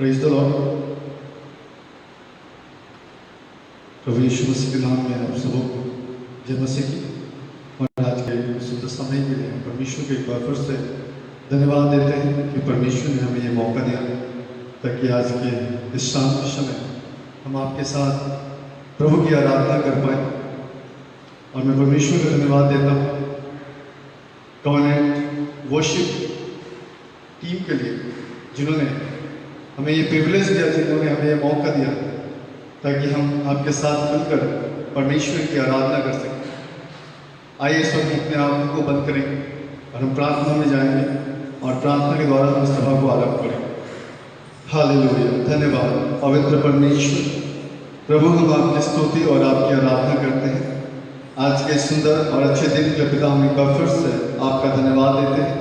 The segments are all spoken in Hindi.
Praise the lord. प्रभु यीशु मसीह के नाम में आप सबों को जय मसीह की। और आज के शुद्ध समय के लिए हम परमेश्वर को एक बार फिर से धन्यवाद देते हैं कि परमेश्वर ने हमें ये मौका दिया ताकि आज के इस शाम के समय हम आपके साथ प्रभु की आराधना कर पाए। और मैं परमेश्वर को धन्यवाद देता हूँ कॉन्वेंट वर्शिप टीम के लिए, जिन्होंने हमें ये प्रिविलेज दिया, जिन्होंने हमें ये मौका दिया ताकि हम आपके साथ मिलकर परमेश्वर की आराधना कर सकें। आइए इस वक्त अपने आप को बंद करें और हम प्रार्थना में जाएंगे और प्रार्थना के द्वारा हम सभा को आरंभ करेंगे। हालेलुया। धन्यवाद पवित्र परमेश्वर प्रभु, हम आपकी स्तुति और आपकी आराधना करते हैं। आज के सुंदर और अच्छे दिन के पिता, हम एक बार फिर से आपका धन्यवाद देते हैं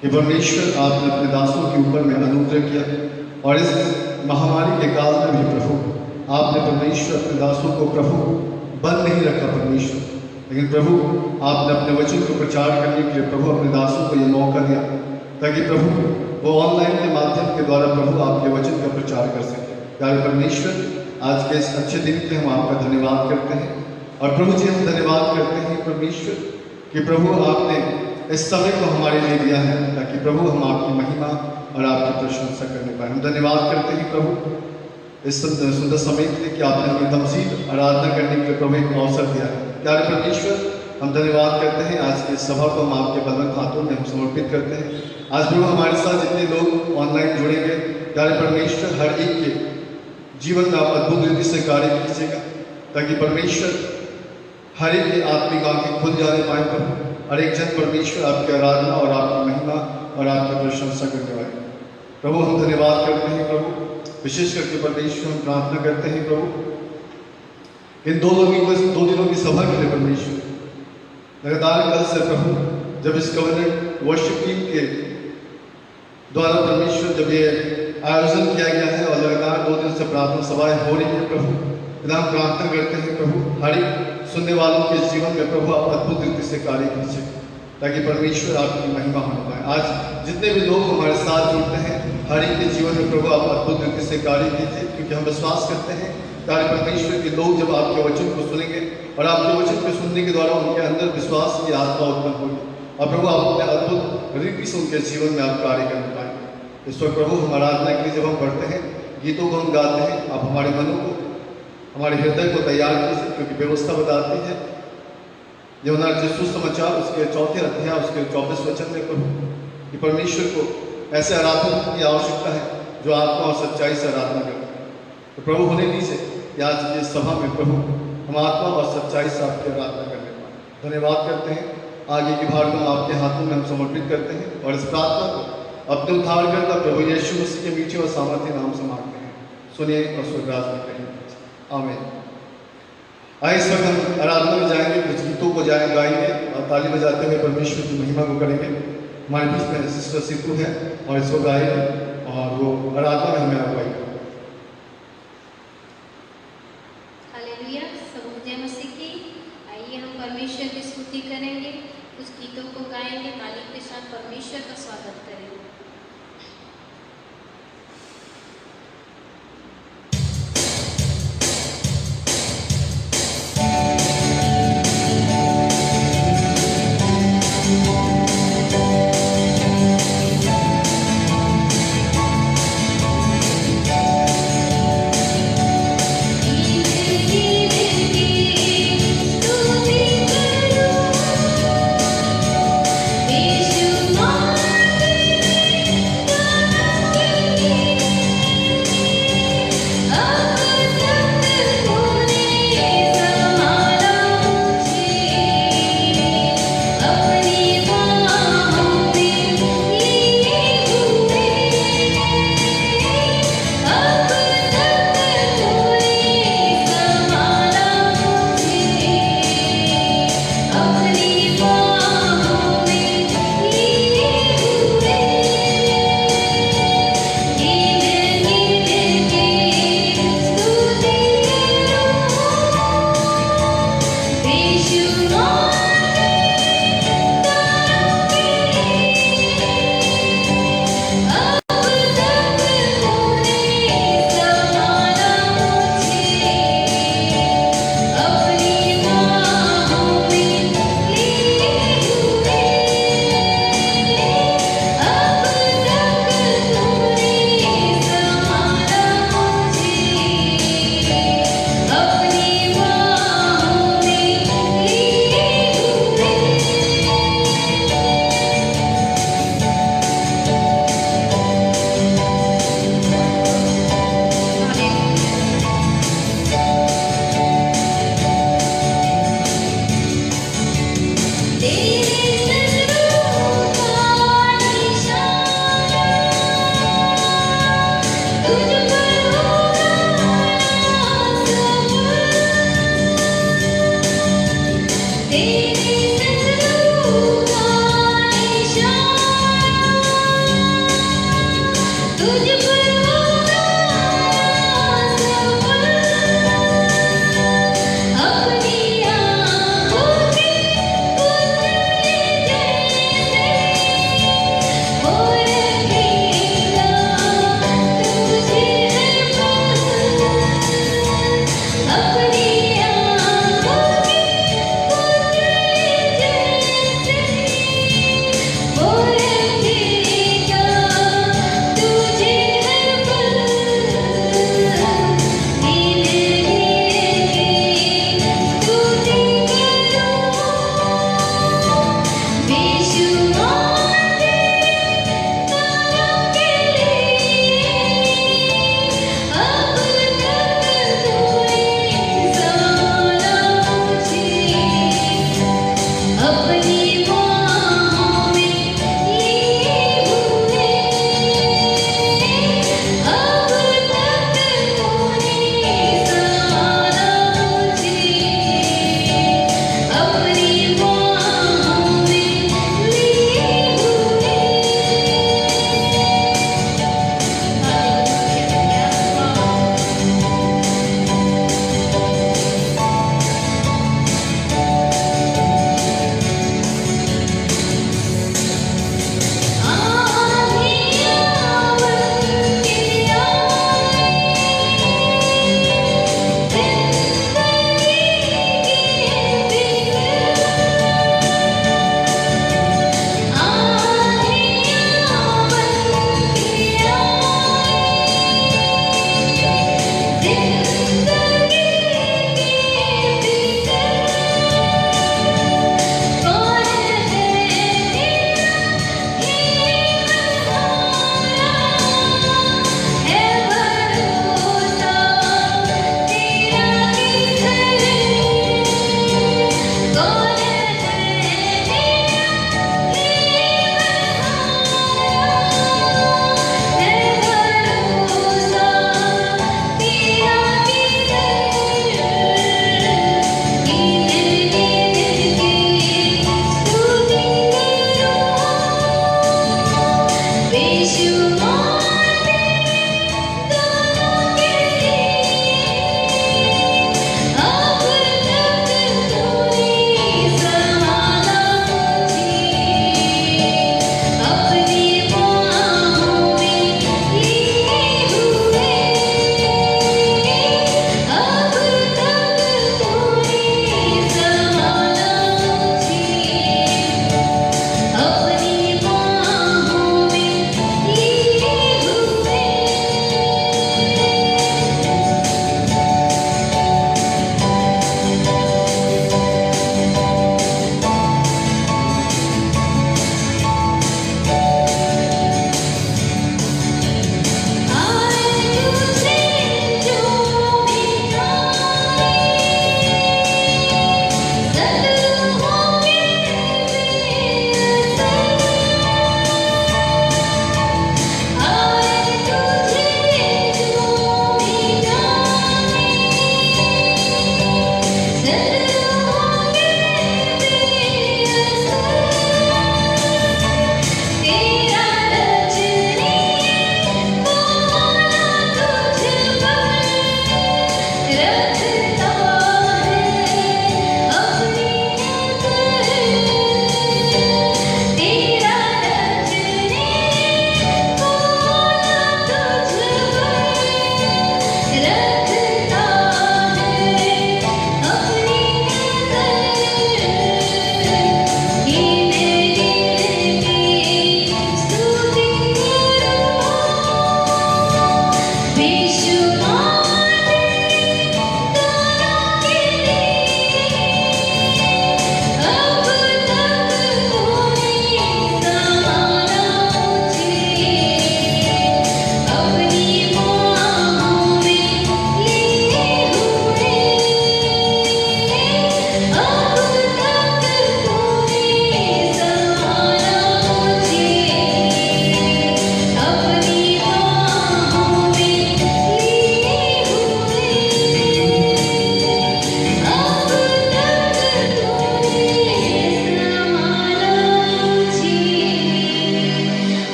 कि परमेश्वर आपने अपने दासों के ऊपर में अनुग्रह किया और इस महामारी के काल में भी प्रभु आपने परमेश्वर अपने दासों को प्रभु बंद नहीं रखा परमेश्वर, लेकिन प्रभु आपने अपने वचन को प्रचार करने के लिए प्रभु अपने दासों को ये मौका दिया ताकि प्रभु वो ऑनलाइन के माध्यम के द्वारा प्रभु आपके वचन का प्रचार कर सके। प्यारे परमेश्वर, आज के इस अच्छे दिन के लिए हम आपका धन्यवाद करते हैं और प्रभु जी हम धन्यवाद करते हैं परमेश्वर कि प्रभु आपने इस समय को हमारे लिए दिया है ताकि प्रभु हम आपकी महिमा और आपकी प्रशंसा करने पाए। हम धन्यवाद करते हैं प्रभु इस सुंदर समय के लिए कि आपने हमें तमजीद आराधना करने के लिए प्रभु एक अवसर दिया है। प्यारे परमेश्वर, हम धन्यवाद करते हैं आज की सभा को हम आपके बलवंत हाथों में हम समर्पित करते हैं। आज प्रभु हमारे साथ जितने लोग ऑनलाइन जुड़ेंगे, प्यारे परमेश्वर हर एक के जीवन में आप अद्भुत रीति से कार्य कीजिएगा ताकि परमेश्वर हर एक की आत्मिक आंखें खुल जाने पाए प्रभु, हर एक जन परमेश्वर आपकी आराधना और आपकी महिमा और आपकी प्रशंसा करने वाले। प्रभु हम धन्यवाद करते हैं प्रभु, विशेष करके परमेश्वर हम प्रार्थना करते हैं प्रभु इन दो दिनों की सभा के लिए परमेश्वर लगातार कल से प्रभु जब इस कॉन्वेंट वर्शिप टीम के द्वारा परमेश्वर जब ये आयोजन किया गया है और लगातार 2 दिन से प्रार्थना सभाएं हो रही है प्रभु, हम प्रार्थना करते हैं प्रभु हर एक सुनने वालों के जीवन में प्रभु आप अद्भुत रीति से कार्य कीजिए ताकि परमेश्वर आपकी महिमा हो पाए। आज जितने भी लोग हमारे साथ जुड़ते हैं हर एक के जीवन में प्रभु आप अद्भुत रीति से कार्य कीजिए, क्योंकि हम विश्वास करते हैं कार्य परमेश्वर के लोग जब आपके वचन को सुनेंगे और आपके वचन को सुनने के द्वारा उनके अंदर विश्वास की आत्मा उत्पन्न होगी और प्रभु आप अपने अद्भुत रीति से उनके जीवन में आप कार्य करने पाएंगे। इस वक्त प्रभु हम आराधना के लिए जब हम पढ़ते हैं, गीतों को हम गाते हैं, आप हमारे मनों को हमारे हृदय को तैयार कीजिए, क्योंकि व्यवस्था बताती है यूहन्ना सुसमाचार उसके 4 अध्याय उसके 24 वचन में प्रभु कि परमेश्वर को ऐसे आराधना की आवश्यकता है जो आत्मा और सच्चाई से आराधना करते हैं। तो प्रभु होने दीजिए कि आज की सभा में प्रभु हम आत्मा और सच्चाई से आपकी आराधना करने पाए। धन्यवाद करते हैं, आगे की भाग को आपके हाथों में हम समर्पित करते हैं और इस प्रार्थना को अपने उद्धारकर्ता प्रभु यीशु मसीह के मीठे और सामर्थ्य नाम से मांगते हैं। सुनिए और स्वर्गराज में कहें आमीन। आइए इस वक्त हम आराधना में जाएंगे, कुछ गीतों को गाएंगे और ताली बजाते हुए परमेश्वर की महिमा को करेंगे। हमारे बीच में सिस्टर सीतू है और इसको गाएंगे और वो आराधना में हमें अगुवाई करेंगे। हालेलुया, सब जय मसीह की। आइए हम परमेश्वर की स्तुति करेंगे, कुछ गीतों को गाएंगे, ताली के साथ परमेश्वर का स्वागत करेंगे। यीशु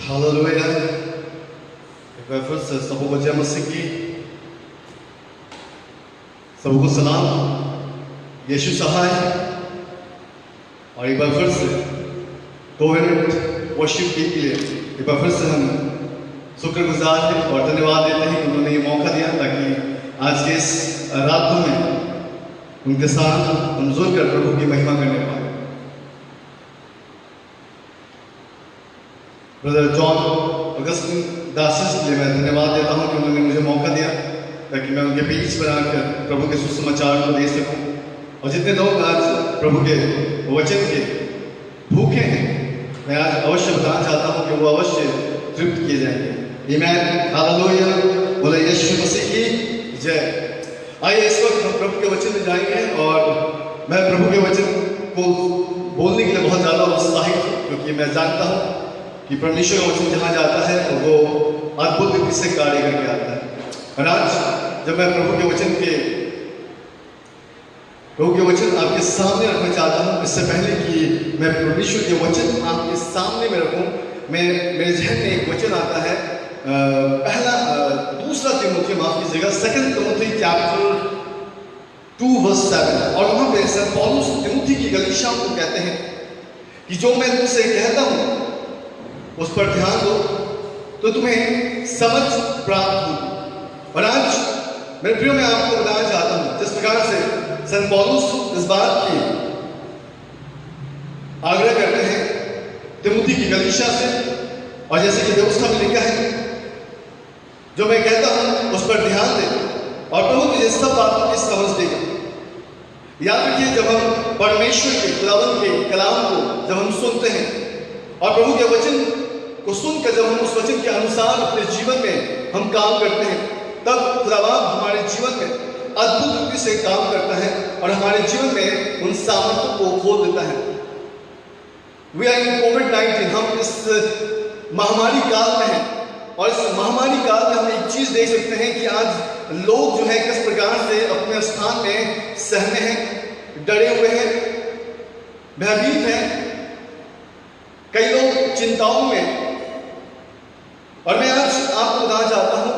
हालेलुया। एक बार फिर से सबको जय मसीह की, सबको सलाम, यीशु सहाय। और एक बार फिर से 2 मिनट वर्शिप के लिए एक बार फिर से हम शुक्रगुजार हैं और धन्यवाद देते हैं कि उन्होंने ये मौका दिया ताकि आज के इस रात में उनके साथ हम जुड़कर प्रभु की महिमा करने पाए। ब्रदर जॉन अगस्टिन दासिस के लिए मैं धन्यवाद देता हूं कि उन्होंने मुझे मौका दिया ताकि मैं उनके बीच बनाकर प्रभु के सुसमाचार को दे सकूं। और जितने लोग आज प्रभु के वचन के भूखे हैं, मैं आज अवश्य बताना चाहता हूं कि वो अवश्य तृप्त किए जाएंगे। आमीन, हालेलुया, बोले यीशु मसीह की जय। आइए इस वक्त हम प्रभु के वचन में जाएंगे और मैं प्रभु के वचन को बोलने के लिए बहुत ज़्यादा उत्साहित हूँ, क्योंकि मैं जानता हूँ कि परमेश्वर का वचन जहाँ जाता है तो वो अद्भुत रीति से कार्य करके आता है। और आज जब मैं प्रभु के वचन आपके सामने रखना चाहता हूँ, इससे पहले कि मैं परमेश्वर के वचन आपके सामने में रखूँ, मेरे जहन में एक वचन आता है, दूसरा तिमोथी, माफ कीजिएगा, 2 तिमोथी चैप्टर 2:7। और वहाँ पे सर पौलुस तिमोथी की गलीशाओं को कहते हैं कि जो मैं तुमसे कहता हूँ उस पर ध्यान दो तो तुम्हें समझ प्राप्त होगी। और आज मेरे प्रियो, मैं आपको बताना चाहता हूँ जिस प्रकार से संत पौलुस इस बात की आग्रह करते हैं तिमोथी की गलीशा से, और जैसे कि व्यवस्था में लिखा है, जो मैं कहता हूँ उस पर ध्यान दे और प्रभु तुझे सब बातों की समझ देगा। याद रखिए, जब हम परमेश्वर के खुदावंद के कलाम को जब हम सुनते हैं और प्रभु के वचन को सुनकर जब हम उस वचन के अनुसार अपने जीवन में हम काम करते हैं, तब खुदावंद हमारे जीवन में अद्भुत रूप से काम करता है और हमारे जीवन में उन सामर्थ्यों को खोल देता है। वी आर इन कोविड-19, हम इस महामारी काल में हैं और इस महामारी काल में हम एक चीज देख सकते हैं कि आज लोग जो है किस प्रकार से अपने स्थान में सहमे हैं, डरे हुए हैं, भयभीत हैं, कई लोग चिंताओं में। और मैं आज आपको बताना चाहता हूं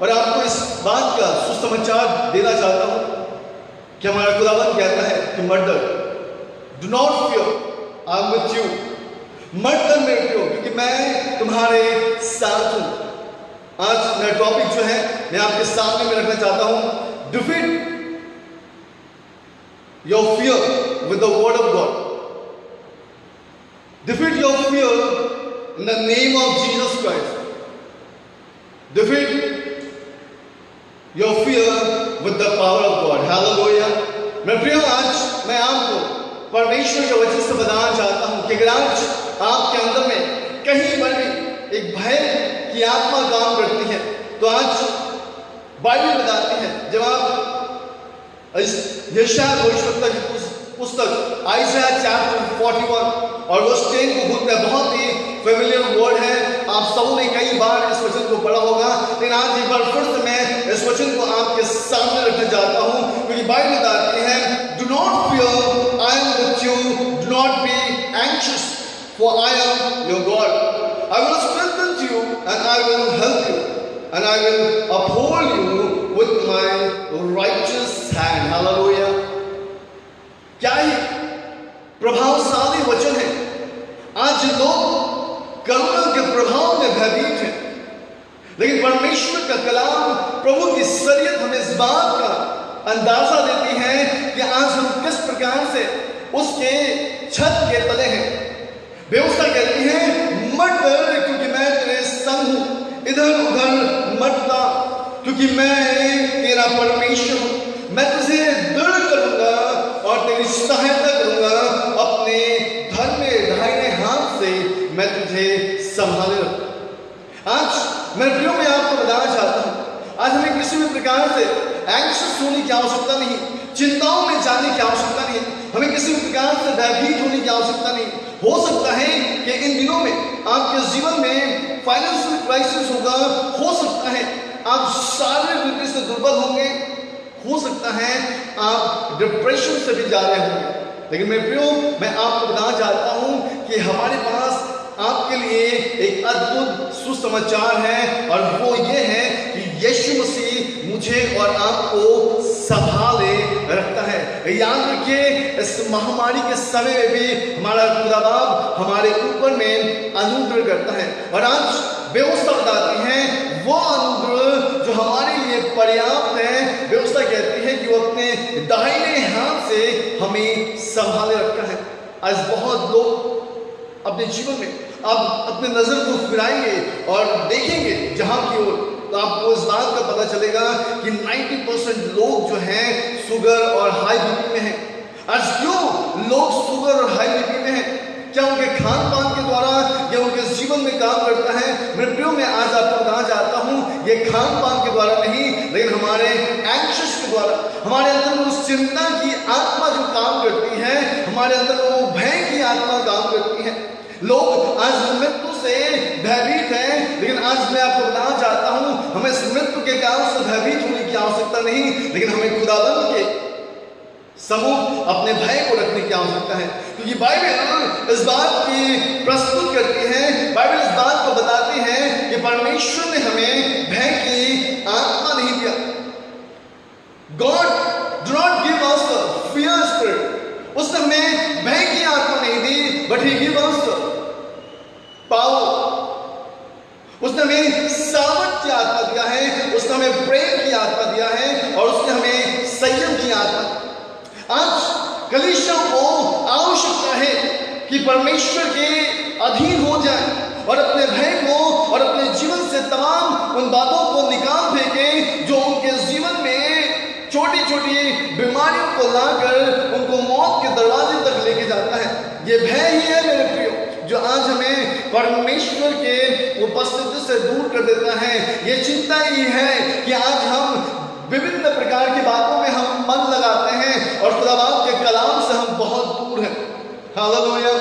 और आपको इस बात का सुसमाचार देना चाहता हूं कि हमारा खुदावंद कहता है कि murder, do not fear, I am with you. मत डर मेरे प्रियो, क्योंकि मैं तुम्हारे साथ हूं। आज मेरा टॉपिक जो है मैं आपके सामने में रखना चाहता हूं, defeat your fear with the word of God. Defeat your fear in the name of Jesus Christ. Defeat your fear with the power of God. Hallelujah. मेरे प्रियो, आज मैं आपको परमेश्वर के वचन से बताना चाहता हूं कि अगर आज आपके अंदर में कहीं पर भी एक भय की आत्मा काम करती है, तो आज बाइबल बताती है, जब आप यशायाह भविष्यवक्ता की पुस्तक आइज़ाया चैप्टर 41 और वर्स 10 को भूलते हैं, बहुत ही फेमिलियर वर्ड है, आप सबों ने कई बार इस वचन को पढ़ा होगा, लेकिन आज एक बार फिर से मैं इस वचन को आपके सामने रखना चाहता हूं, क्योंकि बाइबल बताती है, do not fear, I am with you, do not be anxious, for I am your God, I will strengthen you and I will help you and I will uphold you with my righteous hand. Hallelujah. क्या ही प्रभावशाली वचन है। आज लोग करुणा के प्रभाव में भयभीत हैं, लेकिन परमेश्वर का कलाम, प्रभु की शरीयत हमें इस बात का अंदाजा देती है कि आज हम किस प्रकार से उसके छत के तले हैं। व्यवस्था कहती है, मत डर क्योंकि मैं तेरे संग हूं, इधर उधर मत दा क्योंकि मैं तेरा परमेश्वर हूं, मैं तुझे दृढ़ करूंगा और तेरी सहायता करूंगा, अपने धर्म में दाहिने हाथ से मैं तुझे संभाले रखूं। आज मेरे प्रियो, मैं आपको बताना चाहता हूं, आज हमें किसी भी प्रकार से एंग्शियस होने की आवश्यकता नहीं, चिंताओं में जाने की आवश्यकता नहीं, हमें किसी भी प्रकार से भयभीत होने की आवश्यकता नहीं। हो सकता है कि इन दिनों में आपके जीवन में फाइनेंशियल क्राइसिस होगा, हो सकता है आप शारीरिक रीति से दुर्बल होंगे, हो सकता है आप डिप्रेशन से भी जा रहे होंगे, लेकिन मेरे प्रियो, मैं आपको बताना चाहता हूं कि हमारे पास आपके लिए एक अद्भुत सुसमाचार है, और वो ये है कि यीशु मसीह मुझे और आपको संभाले रखता है। याद रखिए, इस महामारी के समय में भी हमारा खुदा बाप हमारे ऊपर में अनुग्रह करता है, और आज व्यवस्था बताती है वो अनुग्रह जो हमारे लिए पर्याप्त है। व्यवस्था कहती है कि वो अपने दाहिने हाथ से हमें संभाले रखा है। आज बहुत लोग अपने जीवन में अब अपने नजर को फिराएंगे और देखेंगे जहां की ओर, तो आपको इस बात का पता चलेगा कि 90% लोग जो हैं शुगर और हाई बीपी में हैं। आज क्यों लोग शुगर और हाई बीपी में हैं? क्या उनके खान पान के द्वारा या उनके जीवन में काम करता है? मेरे प्रियो, मैं आज आपको बताना चाहता हूं, ये खान पान के द्वारा नहीं, लेकिन हमारे एंग्शियस के द्वारा, हमारे अंदर में उस चिंता की आत्मा जो काम करती है, हमारे अंदर वो भय की आत्मा काम करती है। लोग आज मृत्यु से भयभीत हैं, लेकिन आज मैं आपको बताना चाहता हूं, हमें इस मृत्यु के कारण से भयभीत होने की आवश्यकता नहीं, लेकिन हमें खुदाबंद के समूह अपने भय को रखने की आवश्यकता है। क्योंकि बाइबल इस बात की प्रस्तुत करती है, बाइबल इस बात को बताती है कि परमेश्वर ने हमें भय की आत्मा नहीं दिया। God do not give us fear spirit. उसने हमें भय की आत्मा नहीं दी, but he give us power. उसने हमें सामर्थ की आत्मा दिया है, उसने हमें प्रेम की आत्मा दिया है, और उसने हमें संयम की आत्मा। आज कलीसिया को आवश्यकता है कि परमेश्वर के अधीन हो जाए और अपने भय को और अपने जीवन से तमाम उन बातों को निकाल फेंके जो उनके जीवन में छोटी छोटी बीमारियों को लाकर उनको मौत के दरवाजे तक लेके जाता है। ये भय ही है मेरे प्रियो, जो आज हमें परमेश्वर के उपस्थिति से दूर कर देता है। ये चिंता ही है कि आज हम विभिन्न प्रकार की बातों में हम मन लगाते हैं और खुदा बाप के कलाम से हम बहुत दूर हैं। हालेलुया।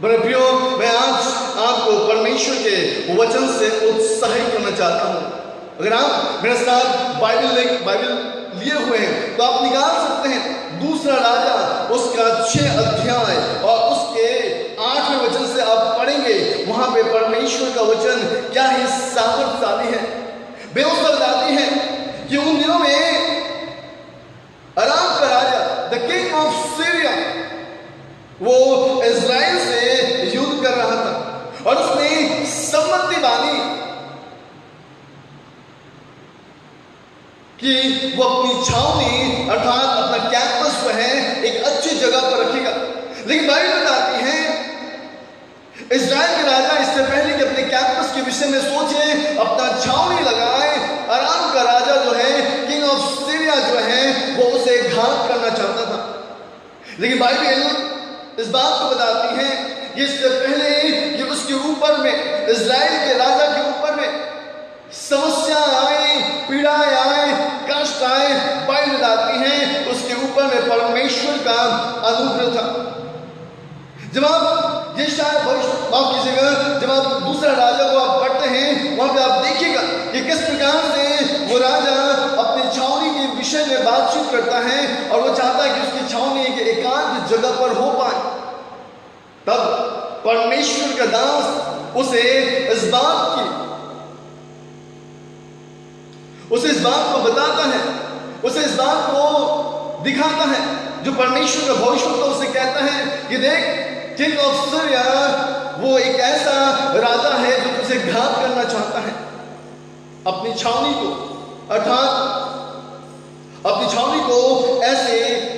मेरे प्रियो, मैं आज आपको परमेश्वर के वचन से उत्साहित करना चाहता हूँ। अगर आप मेरे साथ बाइबल लिए हुए हैं तो आप निकाल सकते हैं दूसरा राजा उसका 6 अध्याय और उसके 8वें वचन से आप पढ़ेंगे। वहां पे परमेश्वर का वचन क्या ही सामर्थ्यशाली है। व्यवस्था बताती है कि उन दिनों में अराम का राजा, द किंग ऑफ सीरिया, वो इजराइल से युद्ध कर रहा था और उसने सम्मति बांधी कि वो अपनी छावनी अर्थात अपना कैंपस जो है एक अच्छी जगह पर रखेगा। लेकिन बाइबल बताती है इजराइल के राजा इससे पहले कि अपने कैंपस के विषय में सोचे, अपना छावनी लगाए, अराम का राजा जो है, किंग ऑफ सीरिया जो है, वो उसे घात करना चाहता था। लेकिन बाइबल इस बात को बताती है कि इससे पहले कि उसके ऊपर में, इजराइल के राजा के ऊपर में समस्या आए, पीड़ाएं आए, कष्ट आए, बाइबल बताती है उसके ऊपर में परमेश्वर का अनुग्रह था। जब आप ये शायद माफ कीजिएगा, जब आप दूसरा राजा को आप पढ़ते हैं वहां पे आप देखिएगा कि किस प्रकार से वो राजा अपनी छावनी के विषय में बातचीत करता है और वो चाहता है कि उसकी छावनी एक एकांत जगह पर हो पाए। तब परमेश्वर का दास उसे इस बात को बताता है, उसे इस बात को दिखाता है जो परमेश्वर का भविष्यवक्ता उसे कहता है कि देख, किंग ऑफ सीरिया वो एक ऐसा राजा है जो तुझे घात करना चाहता है। अपनी छावनी को अर्थात अपनी छावनी को ऐसे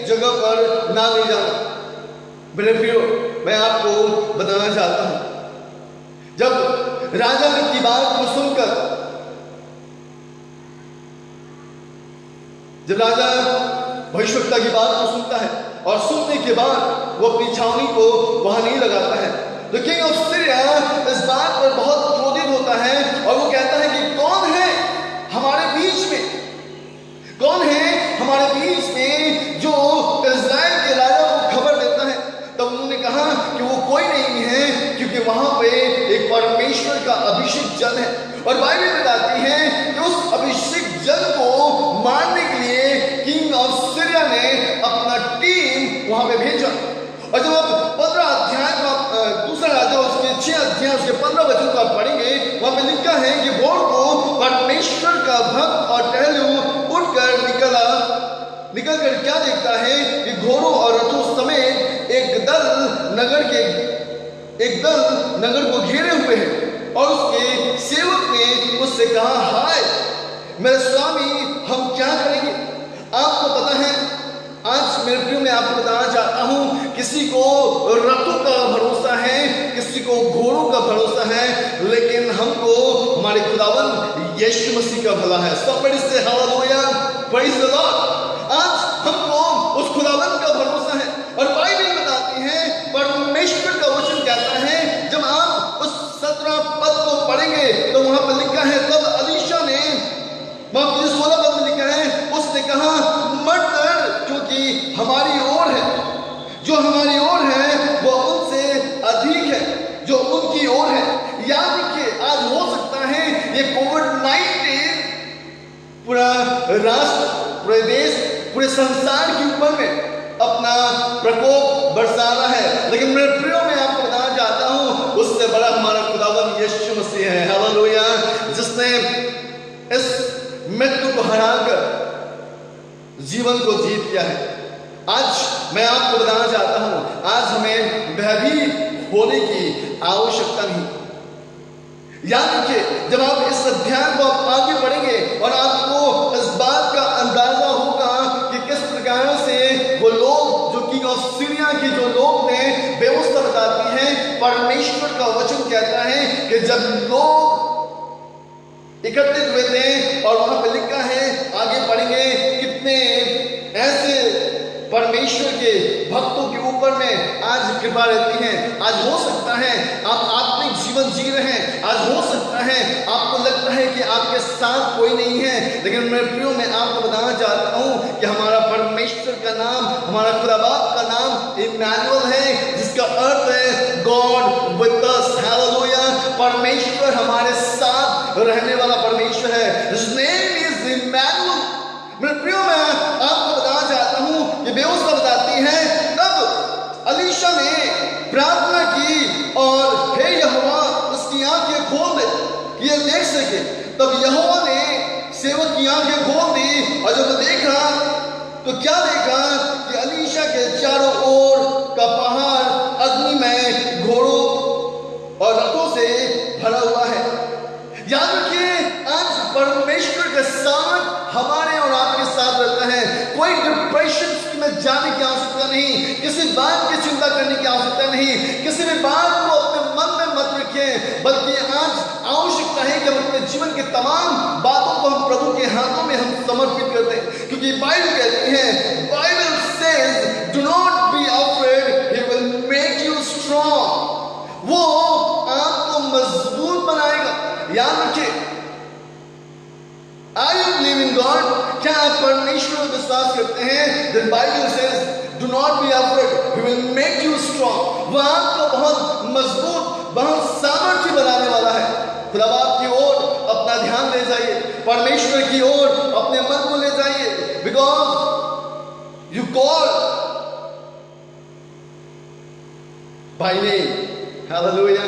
जगह पर ना ले जाना। मेरे प्रियो, मैं आपको बताना चाहता हूं, जब राजा की बात को सुनकर, जब राजा भविष्यवक्ता की बात को सुनता है और सुनने के बाद वो अपनी छावनी को वहां नहीं लगाता है, तो किंग ऑफ सीरिया इस बात पर बहुत क्रोधित होता है और वो कहता है कि कौन है हमारे बीच में, कौन है हमारे बीच में जो इजराइल के राजा को खबर देता है। तब उन्होंने कहा कि वो कोई नहीं है, क्योंकि वहां पे एक परमेश्वर का अभिषेक जन है। और बाइबल बताती है कि उस अभिषेक जन को मारने के लिए किंग ऑफ सीरिया ने अपना टीम वहां पे भेजा। और जब आप 15 अध्याय का दूसरा राजा उसके लिखा है कि भोर को परमेश्वर का भक्त और टहलू उठकर निकलकर क्या देखता है कि घोड़ों और रथों समेत एक दल नगर को घेरे हुए है। और उसके सेवक ने उससे कहा, हाय मेरे स्वामी, हम क्या करेंगे? आपको पता है, आज मेरे प्रियो मैं आपको बताना चाहता हूं, किसी को रथों का भरोसा है, किसी को घोड़ों का भरोसा है, लेकिन हमको हमारे खुदावन यीशु मसीह का भला है। Somebody say hallelujah, praise the Lord। आज हमको उस खुदावन का भरोसा है। और बाइबल बताती है, परमेश्वर का वचन कहता है, जब आप उस 17 पद को पढ़ेंगे तो वहां पर लिखा है, तब अलीशा ने 16 पद में लिखा है, उसने कहा, मत डर, क्योंकि हमारी ओर है, जो हमारी ओर है वो उनसे अधिक है जो उनकी ओर है। याद रखिए, आज हो सकता है ये कोविड-19 पूरा राष्ट्र, पूरे देश, पूरे संसार के ऊपर में अपना प्रकोप बरसा रहा है, लेकिन मेरे प्रियो मैं आपको बताना चाहता हूं, उससे बड़ा हमारा खुदावन यीशु मसीह है। हालेलुया, जिसने इस मृत्यु को हराकर जीवन को जीत लिया है। आज मैं आपको बताना चाहता हूं, आज हमें भयभीत होने की आवश्यकता नहीं। याद रखिए, जब आप इस अध्याय को आप आगे पढ़ेंगे और आपको इस बात का अंदाजा होगा कि किस प्रकार से वो लोग जो किंग ऑफ सीरिया के जो लोग थे व्यवस्था बताती है। परमेश्वर का वचन कहता है कि जब लोग इकट्ठित हुए थे, और वहां पे लिखा है, आगे पढ़ेंगे, कितने ऐसे परमेश्वर के भक्तों के ऊपर में आज कृपा रहती है। आज हो सकता है आप आत्मिक जीवन जी रहे हैं, आज हो सकता है आपको लगता है कि आपके साथ कोई नहीं है, लेकिन मेरे प्रियो मैं आपको बताना चाहता हूं कि हमारा परमेश्वर का नाम, हमारा खुदा बाप का नाम इम्मानुएल है, जिसका अर्थ है गॉड विद अस। हालेलुया, परमेश्वर हमारे साथ रहने वाला परमेश्वर है। His name is Immanuel. मेरे प्रियो मैं आपको बताना चाहता हूं कि व्यवस्था बताती है, तब अलीशा ने प्रार्थना की और हे यहोवा उसकी आंखें खोल दे कि ये देख सके। तब यहोवा ने सेवक की आंखें खोल दी, और जब देखा तो क्या देखा कि अलीशा के चारों ओर का पहाड़ अग्नि में घोड़ों और रथों से भरा हुआ है। याद रखिए, आज परमेश्वर के साथ हमारे और आपके साथ रहता है। कोई डिप्रेशन में जाने की आवश्यकता नहीं, किसी बात की चिंता करने की आवश्यकता नहीं, किसी भी बात को अपने मन में मत रखें, बल्कि आज आवश्यकता है कि हम अपने जीवन के तमाम बातों को हम प्रभु के हाथों में हम समर्पित कर दें, क्योंकि बाइबल कहती है, Bible says do not be afraid, he will make you strong. वो आपको मजबूत बनाएगा। याद रखिए, Are you believing God? क्या आप परमेश्वर में विश्वास करते हैं? Then Bible says, do not be afraid. He will make you strong. वो आपको बहुत मजबूत, बहुत सामर्थ्य बनाने वाला है। खुदा बाप की ओर अपना ध्यान ले जाइए, परमेश्वर की ओर अपने मन को ले जाइए, because you call by name. Hallelujah.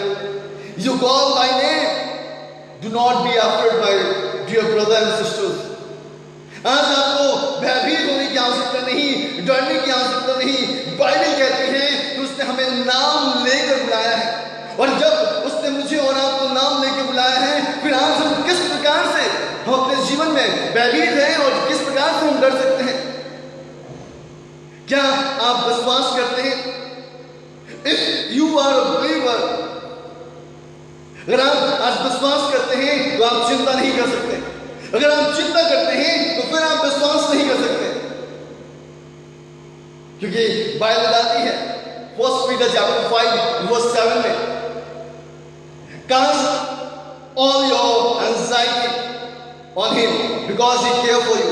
You call by name. Do not be afraid, my dear brothers and sisters. आज आपको भयभीत होने की आवश्यकता नहीं, डरने की आवश्यकता नहीं। बाइबल कहती है कि उसने हमें नाम लेकर बुलाया है, और जब उसने मुझे और आपको नाम लेकर बुलाया है, फिर आज हम किस प्रकार से हम अपने जीवन में भयभीत हैं और किस प्रकार से हम डर सकते हैं? क्या आप विश्वास करते हैं? If you are a believer, अगर आप आज विश्वास करते हैं तो आप चिंता नहीं कर सकते। अगर आप चिंता करते हैं तो फिर आप विश्वास नहीं कर सकते, क्योंकि बाइबल बताती है 1 Peter chapter 5 verse 7 में, cast all your anxiety on him because he cares for you।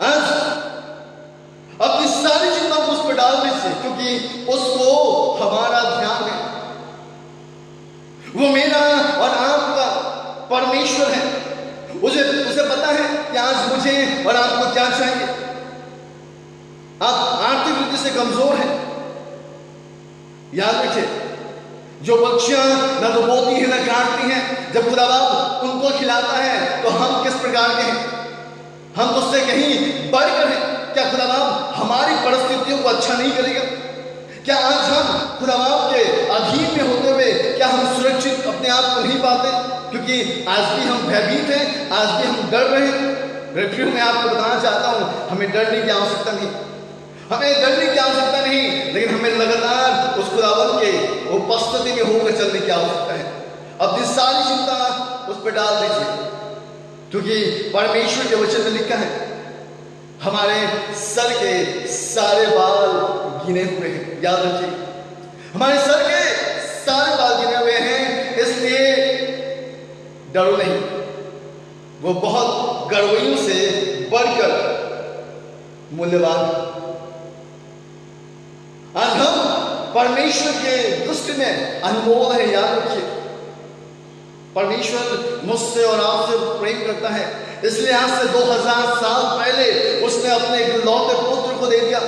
आज अपनी सारी चिंता को उस पर डाल दीजिए, क्योंकि उसको हमारा ध्यान है। वो मेरा और आपका परमेश्वर है। उसे पता है कि आज मुझे और आपको क्या चाहिए। आप आर्थिक रूप से कमजोर हैं, याद रखिए, जो पक्षियां ना तो बोती हैं ना काटती हैं, जब खुदा बाप उनको खिलाता है तो हम किस प्रकार के हैं? हम तो उससे कहीं बढ़कर हैं। क्या खुदा बाप हमारी परिस्थितियों को अच्छा नहीं करेगा? क्या आज हम खुदा बाप के अधीन में होते हुए क्या हम सुरक्षित अपने आप को नहीं पाते? क्योंकि आज भी हम भयभीत हैं, आज भी हम डर रहे हैं। रिव्यू में आपको बताना चाहता हूं, हमें डरने की आवश्यकता नहीं, हमें डरने की आवश्यकता नहीं, लेकिन हमें लगातार उस खुदावन के उपस्थिति में होकर चलने की आवश्यकता है। अपनी सारी चिंता उस पर डाल दीजिए, क्योंकि परमेश्वर के वचन में लिखा है हमारे सर के सारे बाल गिने हुए हैं। याद रखिए, हमारे सर के सारे बाल गिने हुए हैं, इसलिए डरो नहीं। वो बहुत गड़बड़ियों से बढ़कर मूल्यवान। आज हम परमेश्वर के दृष्टि में अनमोल है। याद रखिए, परमेश्वर मुझसे और आपसे प्रेम करता है, इसलिए आज से 2000 साल पहले उसने अपने इकलौते पुत्र को दे दिया,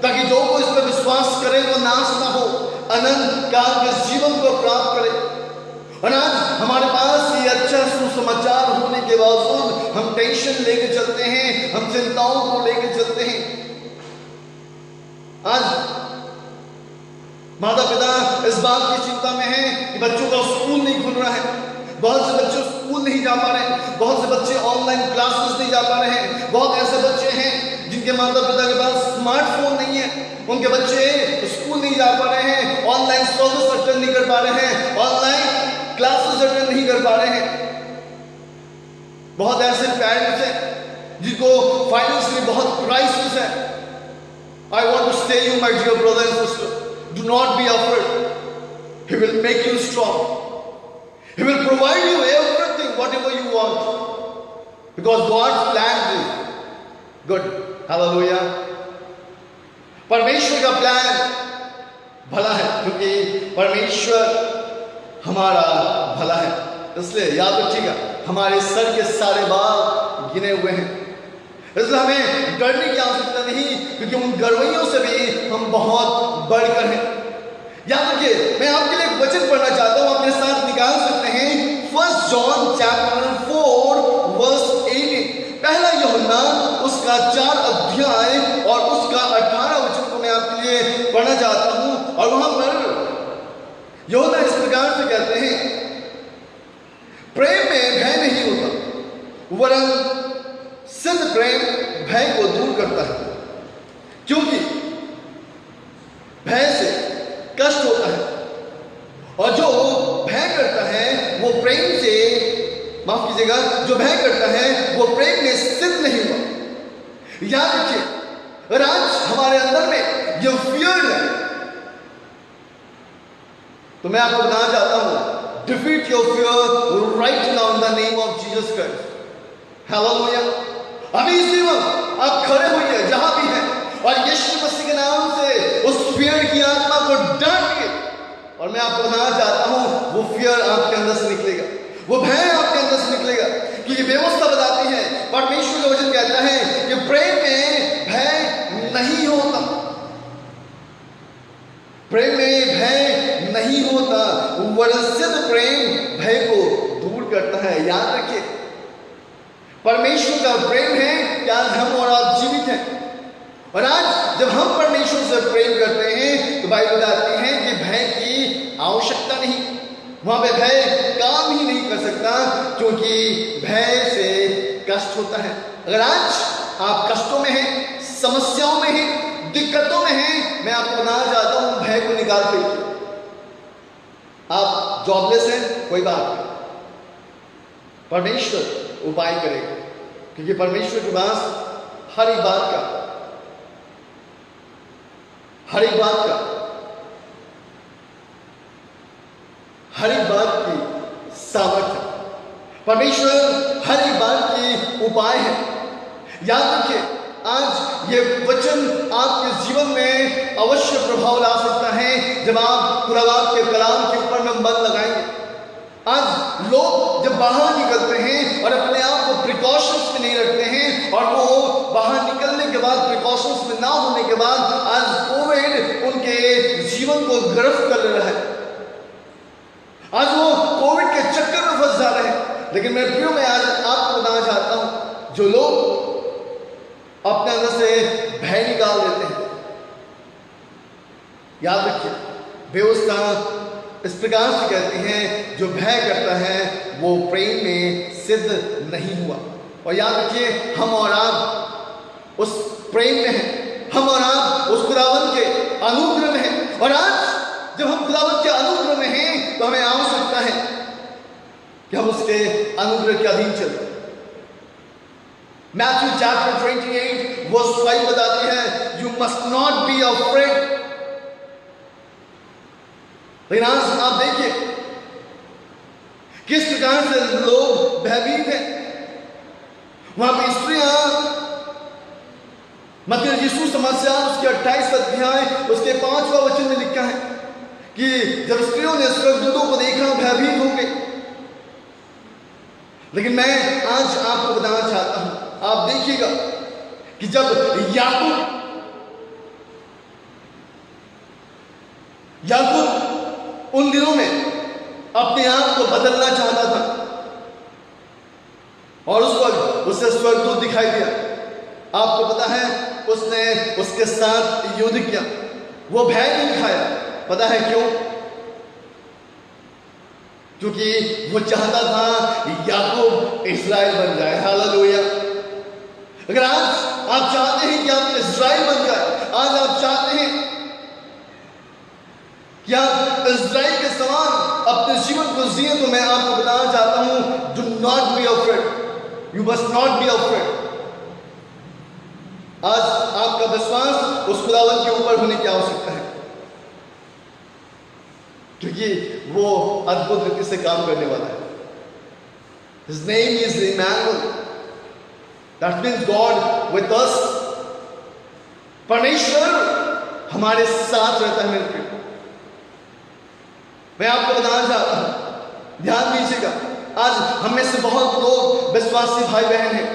ताकि जो कोई इस पर विश्वास करे वो नाश ना हो, अनंत काल के जीवन को प्राप्त करे। और आज हमारे पास ये अच्छा सुसमाचार होने के बावजूद हम टेंशन लेके चलते हैं, हम चिंताओं को लेके चलते हैं। आज माता पिता इस बात की चिंता में हैं कि बच्चों का स्कूल नहीं खुल रहा है, बहुत से बच्चे स्कूल नहीं जा पा रहे हैं, बहुत से बच्चे ऑनलाइन क्लासेस नहीं जा पा रहे हैं, बहुत ऐसे बच्चे हैं जिनके माता पिता के पास स्मार्टफोन नहीं है, उनके बच्चे स्कूल नहीं जा पा रहे हैं, ऑनलाइन सर्विस अटेंड नहीं कर पा रहे हैं, ऑनलाइन क्लासेस अटेंड नहीं कर पा रहे हैं। बहुत ऐसे पेरेंट्स हैं जिनको फाइनेंशियली बहुत क्राइसिस है। I want to say you, my dear brother and sister, do not be afraid. He will make you strong. He will provide you everything, whatever you want, because God's plan is good. Hallelujah. परमेश्वर का प्लान भला है, क्योंकि परमेश्वर हमारा भला है। इसलिए याद रखिएगा, हमारे सर के सारे बाल गिने हुए हैं, इसलिए हमें डरने की आवश्यकता नहीं, क्योंकि उन गड़बड़ियों से भी हम बहुत बढ़कर हैं। याद रखिए, मैं आपके लिए एक वचन पढ़ना चाहता हूं, अपने साथ निकाल सकते हैं 1 जॉन चैप्टर 4 वर्स 18। पहला यूहन्ना उसका 4 अध्याय और उसका 18 वचन को मैं आपके लिए पढ़ना चाहता हूं। और वहां पर यूहन्ना इस प्रकार से कहते हैं, प्रेम में भय नहीं होता, वरन सिद्ध प्रेम भय को दूर करता है, क्योंकि भय से कष्ट होता है, और जो भय करता है वो प्रेम से, माफ कीजिएगा, जो भय करता है वो प्रेम में सिद्ध नहीं हुआ। याद रखिए, अगर आज हमारे अंदर में ये फियर है, तो मैं आपको बताना चाहता हूं, defeat your fear right now in the name of Jesus Christ. Hallelujah. अभी इसी वक्त आप खड़े होइए जहां भी हैं, और यीशु मसीह के नाम से उस फियर की आत्मा को डांटिए। और मैं आपको बताना चाहता हूं, वो फियर आपके अंदर से निकलेगा, वो भय आपके अंदर से निकलेगा, क्योंकि व्यवस्था बताती है, परमेश्वर का वचन कहता है कि प्रेम में भय नहीं होता, प्रेम में भय नहीं होता, वरन सिद्ध प्रेम भय को दूर करता है। याद रखिए, परमेश्वर का प्रेम है कि आज हम और आप जीवित हैं, और आज जब हम परमेश्वर से प्रेम करते हैं तो बाइबल बताती है कि भय की आवश्यकता नहीं, वहां पे भय काम ही नहीं कर सकता, क्योंकि भय से कष्ट होता है। अगर आज आप कष्टों में हैं, समस्याओं में हैं, दिक्कतों में हैं, मैं आपको बताना चाहता हूं, भय को निकाल फेंकिए। आप जॉबलेस हैं, कोई बात नहीं, परमेश्वर उपाय करेगा, क्योंकि परमेश्वर के पास हर एक बात का हर एक बात की सामर्थ्य, परमेश्वर हर एक बात की उपाय है। याद रखिए, आज ये वचन आपके जीवन में अवश्य प्रभाव ला सकता है जब आप खुदा के कलाम के ऊपर में मन लगाएंगे। आज लोग जब बाहर निकलते हैं और अपने आप को प्रिकॉशंस में नहीं रखते हैं, और वो बाहर निकलने के बाद प्रिकॉशंस में ना होने के बाद आज कोविड उनके जीवन को गिरफ्त कर ले रहा है। आज वो कोविड के चक्कर में फंस जा रहे हैं। लेकिन मैं प्रियो मैं आज आपको बताना चाहता हूं, जो लोग अपने अंदर से भय निकाल देते हैं, याद रखिए व्यवस्था इस प्रकार से कहती है, जो भय करता है वो प्रेम में सिद्ध नहीं हुआ। और याद रखिए हम और आप उस प्रेम में हैं, हम और आप उस खुदावंद के अनुग्रह में हैं। और आज जब हम खुदावंद के अनुग्रह में हैं तो हमें आवश्यकता है कि हम उसके अनुग्रह के अधीन चलें। मैथ्यू चैप्टर 28 वर्स 5 बताती है, you must not be afraid. लेकिन आज आप देखिए किस प्रकार से लोग भयभीत हैं। वहां पर स्त्रियां, मत्ती यीशु समस्या उसके 28 अध्याय उसके 5वां वचन में लिखा है कि जब स्त्रियों ने स्वर्गदूतों को देखा भयभीत हो गए। लेकिन मैं आज आपको बताना चाहता हूं, आप देखिएगा कि जब याकूब उन दिनों में अपने आप को बदलना चाहता था और उस वक्त उसे स्वर्गदूत दिखाई दिया। आपको पता है उसने उसके साथ युद्ध किया, वो भय नहीं खाया। पता है क्यों? क्योंकि वो चाहता था याकूब इस्राएल बन जाए। हालेलुया। अगर आज आप चाहते हैं कि आप इस्राएल बन जाए, आज आप चाहते हैं कि आप इस्राएल के समान अपने जीवन को जिए, तो मैं आपको बताना चाहता हूं, do not be afraid, you must not be afraid. आज आपका विश्वास उस खुदावंद के ऊपर होने की आवश्यकता है, क्योंकि वो अद्भुत रीति से काम करने वाला है। His name is Emmanuel. That means God with us. परमेश्वर हमारे साथ रहता है। मेरे प्रिय, मैं आपको बताना चाहता हूं, ध्यान दीजिएगा। आज हम में से बहुत लोग विश्वासी भाई बहन हैं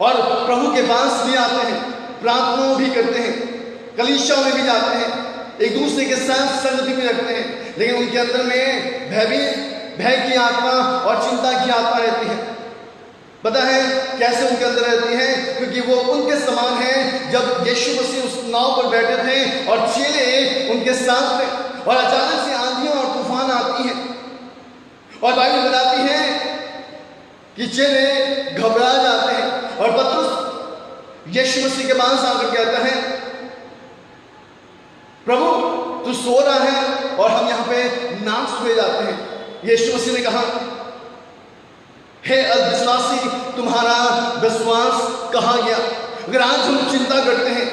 और प्रभु के पास भी आते हैं, प्रार्थना भी करते हैं, कलीसिया में भी जाते हैं, एक दूसरे के साथ संगति भी रखते हैं, लेकिन उनके अंदर में भय की आत्मा और चिंता की आत्मा रहती है। पता है कैसे उनके अंदर रहती है? क्योंकि वो उनके समान है जब यीशु मसीह उस नाव पर बैठे थे और चेले उनके साथ थे और अचानक से आंधियां और तूफान आती हैं और बाइबल बताती है कि चेले घबरा जाते हैं और पतरस यीशु मसीह के पास आकर कहता है, प्रभु तू सो रहा है और हम यहां पे नाश हुए जाते हैं। यीशु मसीह ने कहा, हे अविश्वासी, तुम्हारा विश्वास कहां गया? अगर आज हम चिंता करते हैं,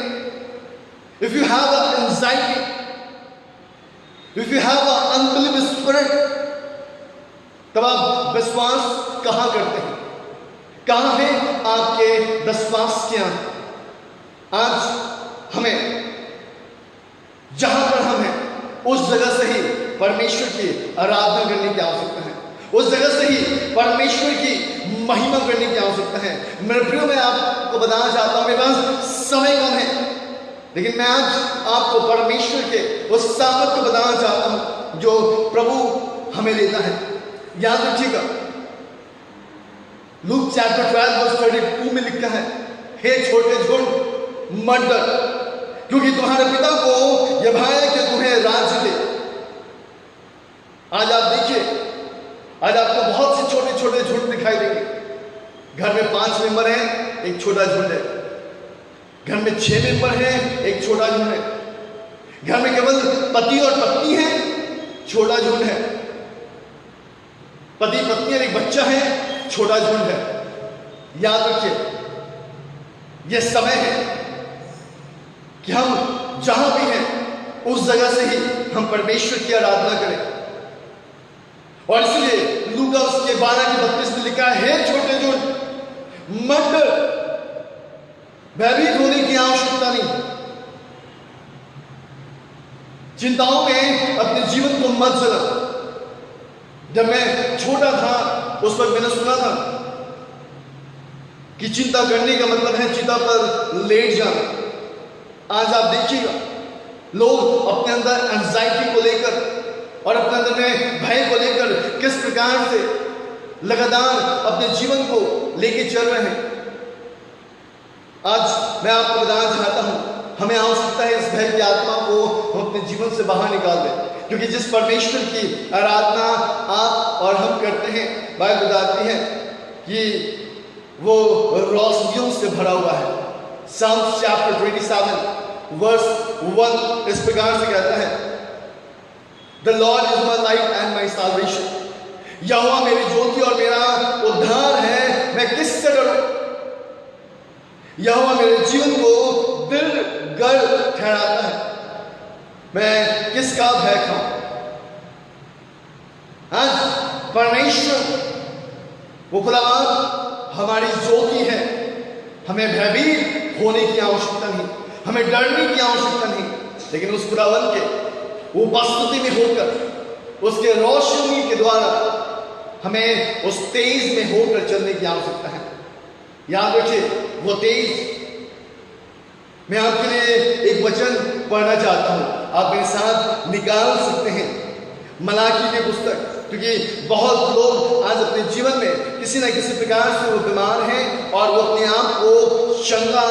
if you have anxiety, if you have unbelief spirit, तब आप विश्वास कहां करते हैं? कहां है आपके विश्वास के आंख? आज हमें जहां पर हम हैं उस जगह से ही परमेश्वर की आराधना करने की आवश्यकता है, उस जगह से ही परमेश्वर की महिमा करने की आवश्यकता है। मेरे प्रियो, मैं आपको बताना चाहता हूं, मेरे पास समय कम है, लेकिन मैं आज आपको परमेश्वर के उस सामर्थ को बताना चाहता हूं जो प्रभु हमें देता है। याद रखिएगा, लूक चैप्टर 12 वर्स 32 में लिखा है, हे छोटे झुंड मत डर, क्योंकि तुम्हारे पिता को यह भय है कि तुम्हें राज्य दे। आज आप देखिए, आज आपको बहुत से छोटे छोटे झुंड दिखाई देंगे। घर में 5 मेंबर हैं, एक छोटा झुंड है। घर में 6 मेंबर हैं, एक छोटा झुंड है। घर में केवल पति और पत्नी हैं, छोटा झुंड है। पति पत्नी और एक बच्चा है, छोटा झुंड है। याद रखिए, यह समय है कि हम जहां भी हैं उस जगह से ही हम परमेश्वर की आराधना करें। और इसलिए लूका उसके 12:32 में लिखा है, हे छोटे झुंड मत डर, भयभीत होने की आवश्यकता नहीं। चिंताओं में अपने जीवन को मत जला। जब मैं छोटा था उस वक्त मैंने सुना था कि चिंता करने का मतलब है चिता पर लेट जाना। आज आप देखिएगा, लोग अपने अंदर एंजाइटी को लेकर और अपने अंदर में भय को लेकर किस प्रकार से लगातार अपने जीवन को लेके चल रहे हैं। आज मैं आपको बताना चाहता हूं, हमें आवश्यकता है इस भय की आत्मा को हम अपने जीवन से बाहर निकाल दें, क्योंकि जिस परमेश्वर की आराधना आप और हम करते हैं, बाइबल बताती है कि वो रोशनियों से भरा हुआ है। Psalms chapter 27 verse 1 इस प्रकार से कहता है, The Lord is my light and my salvation. यहोवा मेरी ज्योति और मेरा उद्धार है, मैं किससे डरूं? यहोवा मेरे जीवन को दृढ़ ठहराता है, मैं किसका भय खाऊं? आज परमेश्वर वो खुदावंद हमारी ज्योति है, हमें भयभीत होने की आवश्यकता नहीं, हमें डरने की आवश्यकता नहीं, लेकिन उस खुदावंद के उपस्थिति में होकर, उसके रोशनी के द्वारा हमें उस तेज में होकर चलने की आवश्यकता है। याद रखिए, वो तेज, मैं आपके लिए एक वचन पढ़ना चाहता हूं, आप मेरे साथ निकाल सकते हैं मलाकी की पुस्तक, क्योंकि बहुत लोग आज अपने जीवन में किसी न किसी प्रकार से वो बीमार हैं और वो अपने आप को चंगा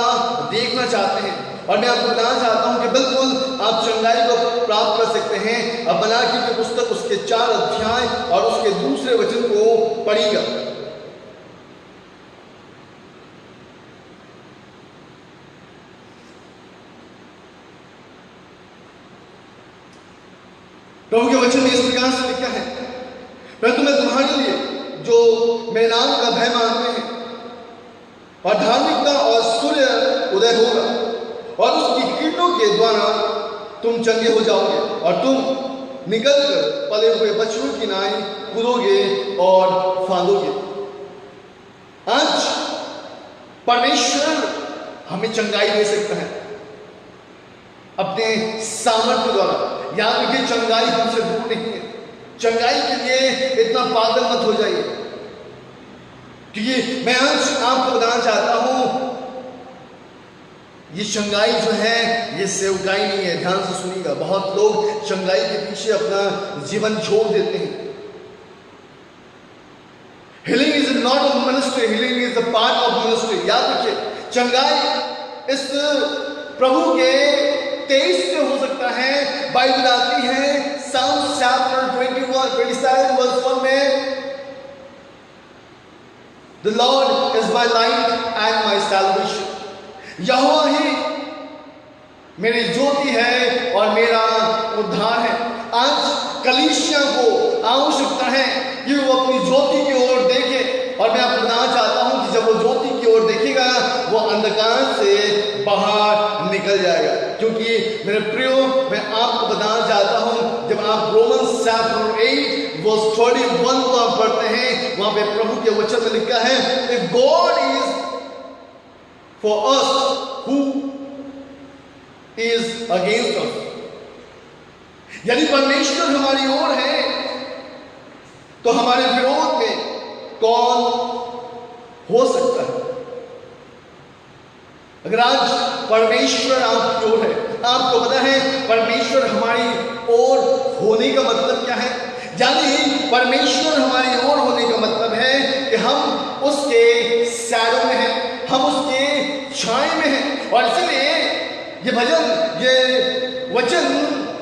देखना चाहते हैं। और मैं आपको बताना चाहता हूं कि बिल्कुल आप चंगाई को प्राप्त कर सकते हैं। अब मलाकी की पुस्तक उसके 4 अध्याय और उसके दूसरे वचन को पढ़िएगा। प्रभु के वचन में इस प्रकार से लिखा है, परंतु मैं तुम्हारे लिए जो मेरे नाम का भय मानते हैं और धार्मिकता और सूर्य उदय होगा और उसकी कीटों के द्वारा तुम चंगे हो जाओगे और तुम निकलकर पले हुए बछड़ों की नाई कूदोगे और फांदोगे। आज परमेश्वर हमें चंगाई दे सकता है अपने सामर्थ्य द्वारा। याद रखिए, चंगाई हमसे दूर नहीं है। चंगाई के लिए इतना पागल मत हो जाइए, क्योंकि मैं आज आपको बताना चाहता हूं, ये चंगाई जो है ये सेवकाई नहीं है। ध्यान से सुनिएगा, बहुत लोग चंगाई के पीछे अपना जीवन छोड़ देते हैं। Healing is not a ministry, healing is a part of ministry. याद रखिए, चंगाई इस प्रभु के तेज से हो सकता है। बाइबल आती है Psalms chapter 27 verse 1 में, The Lord is my light and my salvation. यहोवा ही मेरी ज्योति है और मेरा उद्धार है। आज कलीसिया को आवश्यकता है कि वो अपनी ज्योति की ओर देखे, और मैं आपको बताना चाहता हूं कि जब वो ज्योति की ओर देखेगा वो अंधकार से बाहर निकल जाएगा। क्योंकि मेरे प्रियो, मैं आपको बताना चाहता हूं, जब आप रोमन्स चैप्टर 8 वर्स 31 को आप पढ़ते हैं, वहां पे प्रभु के वचन में लिखा है, If God is for us, who is against us? यदि परमेश्वर हमारी ओर है तो हमारे विरोध में कौन हो सकता है? अगर आज परमेश्वर आपकी ओर है, आपको पता है परमेश्वर हमारी ओर होने का मतलब क्या है? यानी परमेश्वर हमारी ओर होने का मतलब है कि हम उसके सैरों में हैं, हम उसके छाए में हैं। और इसलिए ये भजन, ये वचन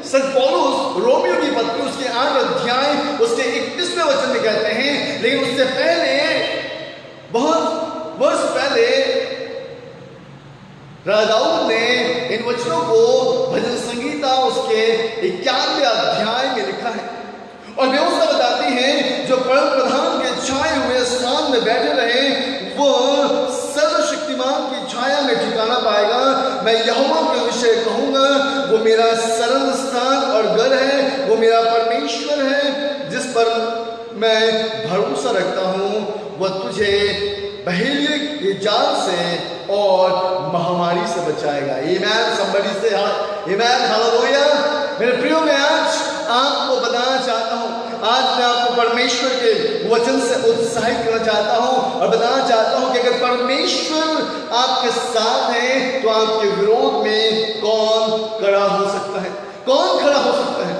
संत पौलुस रोमियो की पत्री उसके 8 अध्याय उसके 31वें वचन में कहते हैं। लेकिन उससे पहले, बहुत वर्ष पहले, राजा दाऊद ने इन वचनों को भजन संगीता उसके 91वें अध्याय में लिखा है। और व्यवस्था बताती है, जो परम प्रधान के छाए हुए स्थान में बैठे रहे वो सर्वशक्तिमान की छाया में ठिकाना पाएगा। मैं यहोवा के विषय कहूंगा, वो मेरा शरण स्थान और घर है, वो मेरा परमेश्वर है जिस पर मैं भरोसा रखता हूं। वह तुझे पहेलिए के जाल से और महामारी से बचाएगा। आमेन। somebody say आमेन, हालेलुया। मेरे प्रियो, मैं आज आपको बताना चाहता हूं, आज मैं आपको परमेश्वर के वचन से उत्साहित करना चाहता हूं और बताना चाहता हूं कि अगर परमेश्वर आपके साथ है तो आपके विरोध में कौन खड़ा हो सकता है? कौन खड़ा हो सकता है?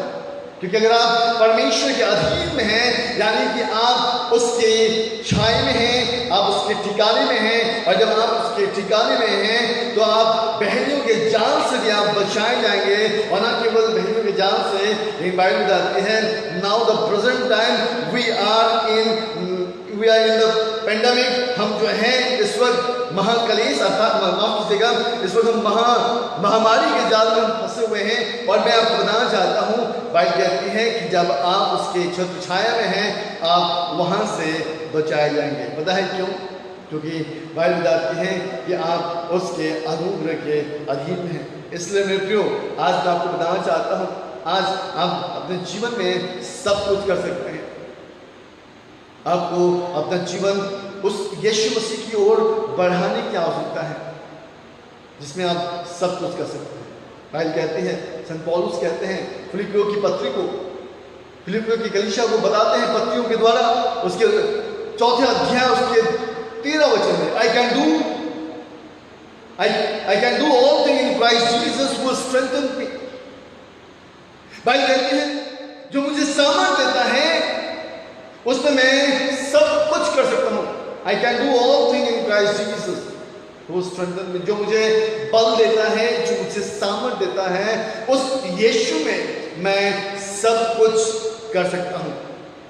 क्योंकि अगर आप परमेश्वर के अधीन में हैं, यानी कि आप उसके छाए में हैं, आप उसके ठिकाने में हैं, और जब आप उसके ठिकाने में हैं तो आप बहनियों के जाल से भी आप बचाए जाएंगे। और न केवल बहनियों के जाल से, लेकिन बाइबल बताती है now the present time we are in the pandemic, हम जो हैं इस वक्त महाकलेश अर्थात माफ कीजिएगा, इस वक्त हम महामारी के जाल में हम फंसे हुए हैं। और मैं आपको बताना चाहता हूँ, बाइबल कहती है कि जब आप उसके छत्र छाया में हैं आप वहाँ से बचाए जाएंगे। पता है क्यों? क्योंकि बाइबल बताती है कि आप उसके अनुग्रह के अधीन हैं। इसलिए मेरे प्रियो, आज मैं आपको बताना चाहता हूँ, आज आप अपने जीवन में सब कुछ कर सकते हैं। आपको अपना जीवन उस यीशु मसीह की ओर बढ़ाने की आवश्यकता है जिसमें आप सब कुछ कर सकते हैं। बाइबल कहते हैं, संत पौलुस कहते हैं फिलिपियों की पत्री को, फिलिपियों की कलीसिया को बताते हैं पत्रियों के द्वारा, उसके 4 अध्याय उसके 13 वचन में, आई can do all thing in Christ Jesus who strengthen me. Bible कहती है जो मुझे सामर्थ देता है उसमें मैं सब कुछ कर सकता हूँ। I can do all thing in Christ Jesus who strengthen me. जो मुझे बल देता है, जो मुझे सामर्थ देता है, उस यीशु में मैं सब कुछ कर सकता हूँ।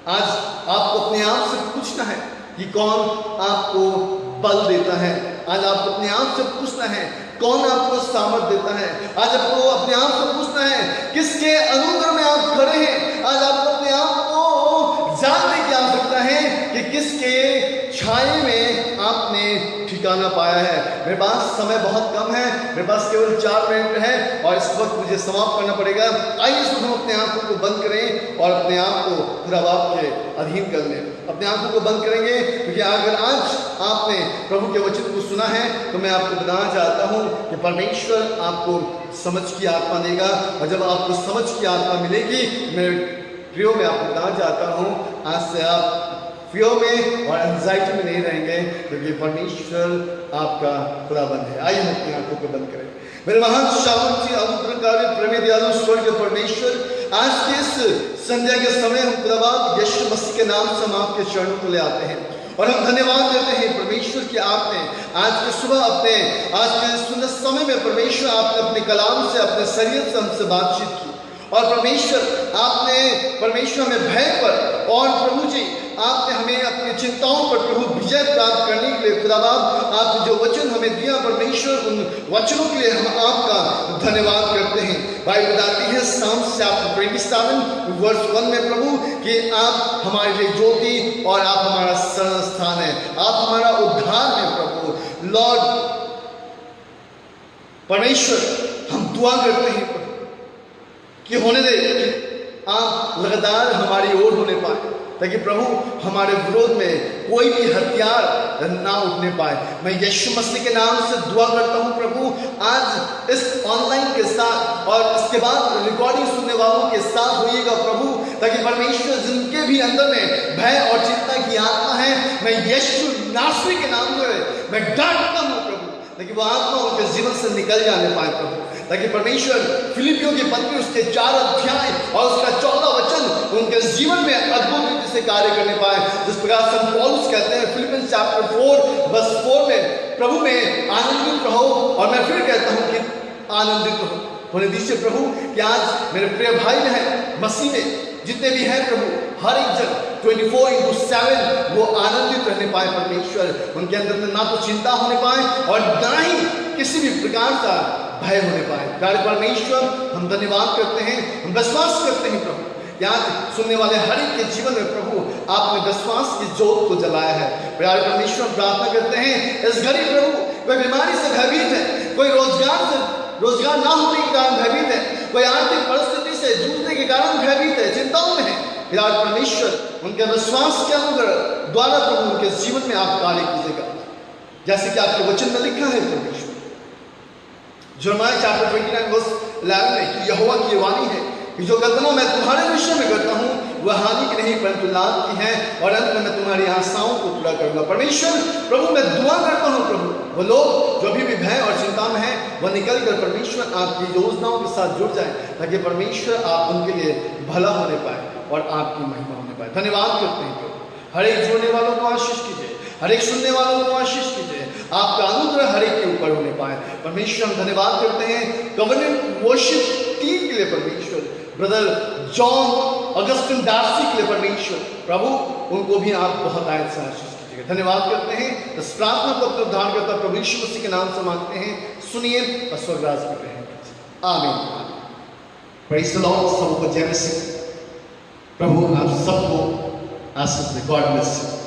आज आपको अपने आप से पूछना है कि कौन आपको बल देता है। आज आपको अपने आप से पूछना है कौन आपको सामर्थ देता है। आज आपको अपने आप से पूछना है किसके अनुग्रह में आप खड़े हैं। आज आपको अपने आप को जानने की आवश्यकता है कि किसके छाये में आपने ठिकाना पाया है। मेरे पास समय बहुत कम है, मेरे पास केवल 4 मिनट है और इस वक्त मुझे समाप्त करना पड़ेगा। आइए इस वक्त हम अपने आंखों को बंद करें और अपने आप को खुदा बाप के अधीन कर लें। अपने आंखों को बंद करेंगे क्योंकि अगर आज आपने प्रभु के वचन को सुना है तो मैं आपको बताना चाहता हूँ कि परमेश्वर आपको समझ की आत्मा देगा, और जब आपको समझ की आत्मा मिलेगी, मेरे प्रियो में आपको बताना चाहता हूँ आज से आप फियर में और एंजाइटी में नहीं रहेंगे क्योंकि परमेश्वर आपका खुदाबंद है। आइए हम अपनी आंखों को बंद करें। मेरे महान शावक अनुग्रहकारी प्रेमी दयालु स्वर्ग परमेश्वर, आज के इस संध्या के समय हम खुदाबाद यीशु मसीह के नाम से हम आपके चरणों को ले आते हैं और हम धन्यवाद देते हैं परमेश्वर कि आपने आज के सुबह आज के सुंदर समय में परमेश्वर आपने अपने कलाम से, अपने शरीयत से हमसे बातचीत की। और परमेश्वर हमें भय पर, और प्रभु जी आपने हमें अपनी चिंताओं पर प्रभु विजय प्राप्त करने के लिए खुदाबाद आपने जो वचन हमें दिया परमेश्वर, उन वचनों के लिए हम आपका धन्यवाद करते हैं। बाइबल बताती है साम चैप्टर 27 वर्स 1 में प्रभु कि आप हमारे लिए ज्योति और आप हमारा शरण स्थान है, आप हमारा उद्धार है। प्रभु लॉर्ड परमेश्वर हम दुआ करते हैं कि होने दे कि आप लगातार हमारी ओर होने पाए, ताकि प्रभु हमारे विरोध में कोई भी हथियार ना उठने पाए। मैं यीशु मसीह के नाम से दुआ करता हूँ प्रभु, आज इस ऑनलाइन के साथ और इसके बाद रिकॉर्डिंग सुनने वालों के साथ होइएगा प्रभु, ताकि परमेश्वर जिनके भी अंदर में भय और चिंता की आत्मा है, मैं यीशु नासरी के नाम में मैं डांटता हूँ प्रभु, ताकि वो आत्मा उनके जीवन से निकल जाने पाए प्रभु, ताकि परमेश्वर फिलिपियों की पत्री उसके 4 अध्याय और उसका 14 वचन उनके जीवन में अद्भुत रीति से कार्य करने पाए। जिस प्रकार संत पौलुस कहते हैं फिलिपियंस चैप्टर 4 वर्स 4 में, प्रभु में आनंदित रहो, और मैं फिर कहता हूँ कि आनंदित रहो। होने दीजिए प्रभु कि आज मेरे प्रिय भाई बहन मसीह में जितने भी हैं प्रभु, हर एक जन 24/7 वो आनंदित रहने पाए परमेश्वर, उनके अंदर में ना तो चिंता होने पाए और ना ही किसी भी प्रकार का भय होने पाए। प्यारे परमेश्वर हम धन्यवाद करते हैं, हम विश्वास करते हैं प्रभु, आज सुनने वाले हर एक के जीवन में प्रभु आपने विश्वास की ज्योत को जलाया है। प्यारे परमेश्वर प्रार्थना करते हैं इस घड़ी प्रभु कोई बीमारी से भयभीत है, कोई रोजगार ना होने के कारण भयभीत है, कोई आर्थिक परिस्थिति से जूझने के कारण भयभीत है, चिंताओं में है, पिता परमेश्वर उनके विश्वास के अनुग्रह द्वारा प्रभु उनके जीवन में आप कार्य कीजिएगा, जैसे कि आपके वचन में लिखा है परमेश्वर यिर्मयाह चैप्टर 29 वर्स 11 में कि यहोवा की वाणी है कि जो कदमों मैं तुम्हारे विषय में करता हूँ वह हानि की नहीं परंतु लाभ की है, और अंत में मैं तुम्हारी आशाओं को पूरा करूंगा। परमेश्वर प्रभु मैं दुआ करता हूँ प्रभु, वो लोग जो अभी भी भय और चिंता में हैं वह निकल कर परमेश्वर आपकी योजनाओं के साथ जुड़ जाए, ताकि परमेश्वर आप उनके लिए भला होने पाए और आपकी महिमा होने पाए। धन्यवाद करते हैं प्रभु, हर एक जोड़ने वालों को आशीष कीजिए, हर एक सुनने वालों को आशीष कीजिए, आपका अनुग्रह हर एक के ऊपर होने पाए। परमेश्वर हम धन्यवाद करते हैं कवर्नेंट वर्शिप टीम के लिए परमेश्वर, ब्रदर जॉन अगस्टिन डार्सी के लिए परमेश्वर प्रभु, उनको भी आप बहुत आयत से आशीष कीजिएगा। धन्यवाद करते हैं, इस प्रार्थना को अपने उद्धारकर्ता प्रभु यीशु मसीह के नाम से मांगते हैं, सुनिए और स्वर्गराज में ग्रहण कीजिए। आमीन। Praise the lord. सबको जय मसीह। प्रभु आप सबको आशीष दे। God bless you.